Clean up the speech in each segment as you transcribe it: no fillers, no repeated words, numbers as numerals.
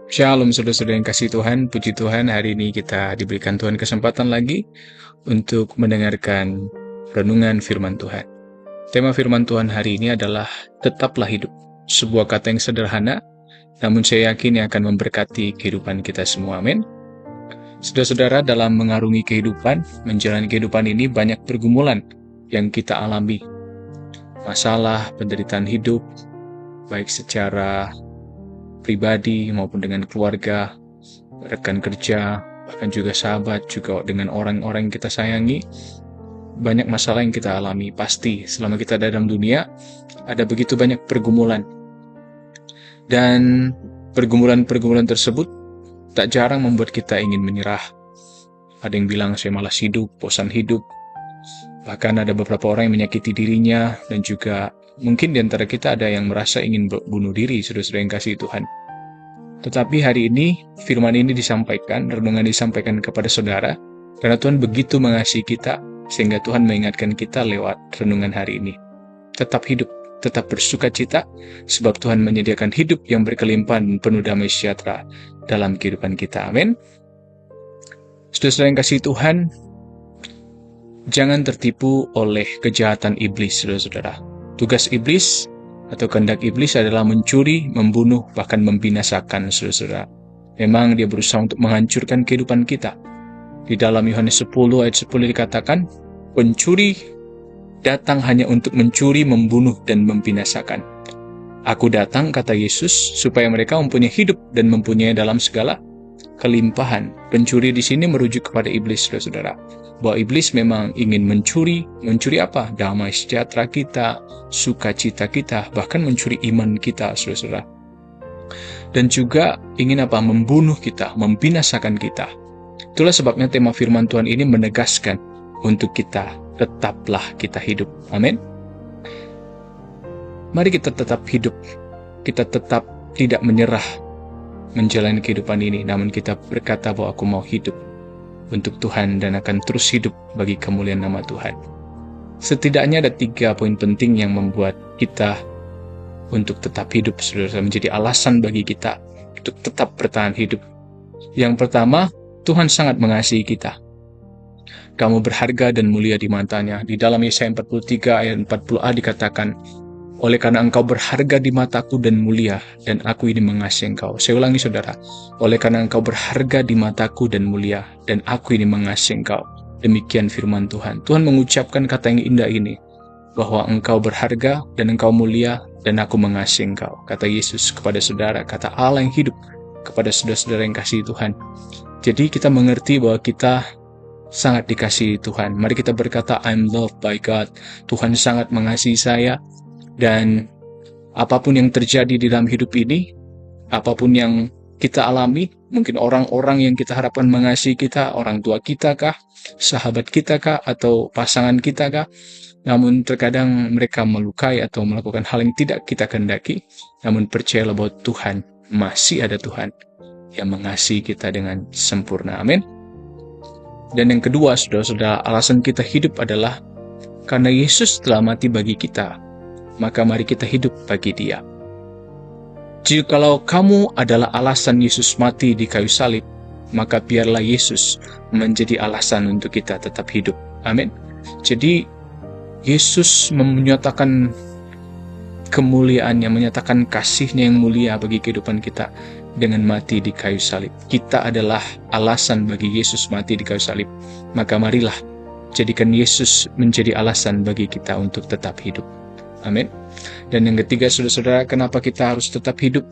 Shalom saudara-saudara yang kasih Tuhan, puji Tuhan hari ini kita diberikan Tuhan kesempatan lagi untuk mendengarkan renungan firman Tuhan. Tema firman Tuhan hari ini adalah tetaplah hidup. Sebuah kata yang sederhana, namun saya yakin yang akan memberkati kehidupan kita semua, amin. Saudara-saudara, dalam mengarungi kehidupan, menjalani kehidupan ini banyak pergumulan yang kita alami. Masalah, penderitaan hidup, baik secara pribadi maupun dengan keluarga, rekan kerja, bahkan juga sahabat, juga dengan orang-orang yang kita sayangi. Banyak masalah yang kita alami, pasti selama kita ada dalam dunia, ada begitu banyak pergumulan. Dan pergumulan-pergumulan tersebut tak jarang membuat kita ingin menyerah. Ada yang bilang saya malas hidup, bosan hidup. Bahkan ada beberapa orang yang menyakiti dirinya, dan juga mungkin di antara kita ada yang merasa ingin bunuh diri, saudara-saudara yang kasih Tuhan. Tetapi hari ini, firman ini disampaikan, renungan disampaikan kepada saudara, karena Tuhan begitu mengasihi kita, sehingga Tuhan mengingatkan kita lewat renungan hari ini. Tetap hidup, tetap bersuka cita, sebab Tuhan menyediakan hidup yang berkelimpahan dan penuh damai sejahtera dalam kehidupan kita. Amin. Saudara-saudara yang kasih Tuhan, jangan tertipu oleh kejahatan iblis, saudara-saudara. Tugas iblis atau kehendak iblis adalah mencuri, membunuh, bahkan membinasakan, saudara-saudara. Memang dia berusaha untuk menghancurkan kehidupan kita. Di dalam Yohanes 10 ayat 10 dikatakan, pencuri datang hanya untuk mencuri, membunuh, dan membinasakan. Aku datang, kata Yesus, supaya mereka mempunyai hidup dan mempunyai dalam segala kelimpahan. Pencuri di sini merujuk kepada iblis, saudara-saudara. Bahwa iblis memang ingin mencuri apa? Damai sejahtera kita, sukacita kita, bahkan mencuri iman kita, saudara-saudara. Dan juga ingin apa? Membunuh kita, membinasakan kita. Itulah sebabnya tema firman Tuhan ini menegaskan untuk kita, tetaplah kita hidup. Amin. Mari kita tetap hidup. Kita tetap tidak menyerah menjalani kehidupan ini, namun kita berkata bahwa aku mau hidup untuk Tuhan dan akan terus hidup bagi kemuliaan nama Tuhan. Setidaknya ada 3 poin penting yang membuat kita untuk tetap hidup, saudara, menjadi alasan bagi kita untuk tetap bertahan hidup. Yang pertama, Tuhan sangat mengasihi kita. Kamu berharga dan mulia di matanya. Di dalam Yesaya 43 ayat 40a dikatakan, oleh karena engkau berharga di mataku dan mulia, dan aku ini mengasihi engkau. Saya ulangi saudara, oleh karena engkau berharga di mataku dan mulia, dan aku ini mengasihi engkau. Demikian firman Tuhan. Tuhan mengucapkan kata yang indah ini, bahwa engkau berharga dan engkau mulia, dan aku mengasihi engkau. Kata Yesus kepada saudara, kata Allah yang hidup kepada saudara-saudara yang kasih Tuhan. Jadi kita mengerti bahwa kita sangat dikasihi Tuhan. Mari kita berkata, I'm loved by God. Tuhan sangat mengasihi saya. Dan apapun yang terjadi di dalam hidup ini, apapun yang kita alami, mungkin orang-orang yang kita harapkan mengasihi kita, orang tua kita kah, sahabat kita kah, atau pasangan kita kah, namun terkadang mereka melukai atau melakukan hal yang tidak kita kehendaki, namun percayalah bahwa Tuhan, masih ada Tuhan yang mengasihi kita dengan sempurna. Amin. Dan yang kedua, saudara-saudara, alasan kita hidup adalah karena Yesus telah mati bagi kita, maka mari kita hidup bagi Dia. Jikalau kamu adalah alasan Yesus mati di kayu salib, maka biarlah Yesus menjadi alasan untuk kita tetap hidup. Amin. Jadi, Yesus menyatakan kemuliaannya, menyatakan kasih-Nya yang mulia bagi kehidupan kita dengan mati di kayu salib. Kita adalah alasan bagi Yesus mati di kayu salib. Maka marilah jadikan Yesus menjadi alasan bagi kita untuk tetap hidup. Amin. Dan yang ketiga, saudara-saudara, kenapa kita harus tetap hidup?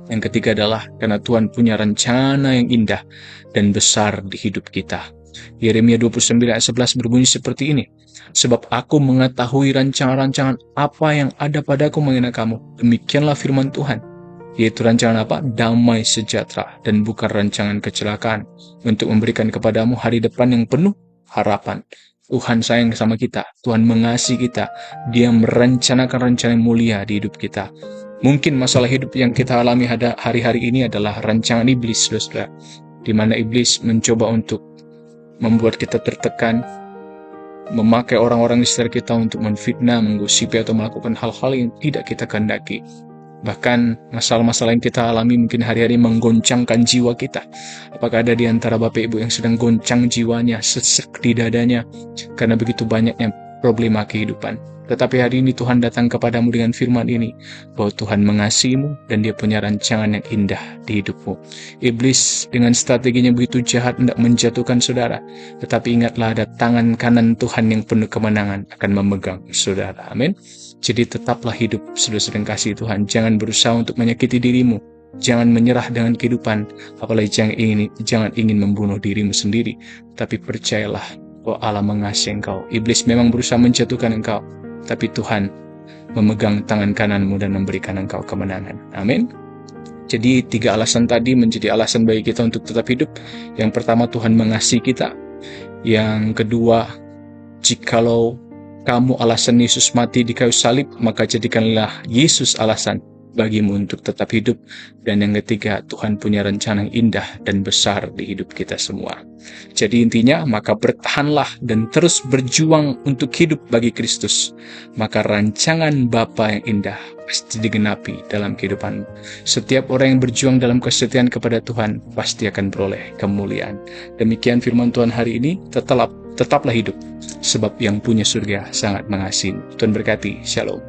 Yang ketiga adalah karena Tuhan punya rencana yang indah dan besar di hidup kita. Yeremia 29 ayat 11 berbunyi seperti ini. Sebab aku mengetahui rancangan-rancangan apa yang ada padaku mengenai kamu. Demikianlah firman Tuhan. Yaitu rancangan apa? Damai sejahtera dan bukan rancangan kecelakaan. Untuk memberikan kepadamu hari depan yang penuh harapan. Tuhan sayang sama kita, Tuhan mengasihi kita, Dia merencanakan rencana yang mulia di hidup kita. Mungkin masalah hidup yang kita alami hari-hari ini adalah rancangan iblis, saudara, di mana iblis mencoba untuk membuat kita tertekan, memakai orang-orang di sekitar kita untuk menfitnah, menggosipi, atau melakukan hal-hal yang tidak kita kehendaki. Bahkan masalah-masalah yang kita alami mungkin hari-hari menggoncangkan jiwa kita. Apakah ada di antara Bapak Ibu yang sedang goncang jiwanya, sesek di dadanya, karena begitu banyaknya problema kehidupan? Tetapi hari ini Tuhan datang kepadamu dengan firman ini, bahwa Tuhan mengasihimu dan Dia punya rancangan yang indah di hidupmu. Iblis dengan strateginya begitu jahat hendak menjatuhkan saudara, tetapi ingatlah ada tangan kanan Tuhan yang penuh kemenangan akan memegang saudara. Amin. Jadi tetaplah hidup saudara-saudara kasih Tuhan. Jangan berusaha untuk menyakiti dirimu. Jangan menyerah dengan kehidupan, apalagi jangan ingin membunuh dirimu sendiri. Tapi percayalah bahwa Allah mengasihi engkau. Iblis memang berusaha menjatuhkan engkau, tapi Tuhan memegang tangan kananmu dan memberikan engkau kemenangan. Amin. Jadi 3 alasan tadi menjadi alasan bagi kita untuk tetap hidup. Yang pertama, Tuhan mengasihi kita. Yang kedua, jikalau kamu alasan Yesus mati di kayu salib, maka jadikanlah Yesus alasan bagimu untuk tetap hidup. Dan yang ketiga, Tuhan punya rencana yang indah dan besar di hidup kita semua. Jadi intinya, maka bertahanlah dan terus berjuang untuk hidup bagi Kristus. Maka rancangan Bapa yang indah pasti digenapi dalam kehidupanmu. Setiap orang yang berjuang dalam kesetiaan kepada Tuhan pasti akan beroleh kemuliaan. Demikian firman Tuhan hari ini. Tetaplah hidup, sebab yang punya surga sangat mengasihi. Tuhan berkati. Shalom.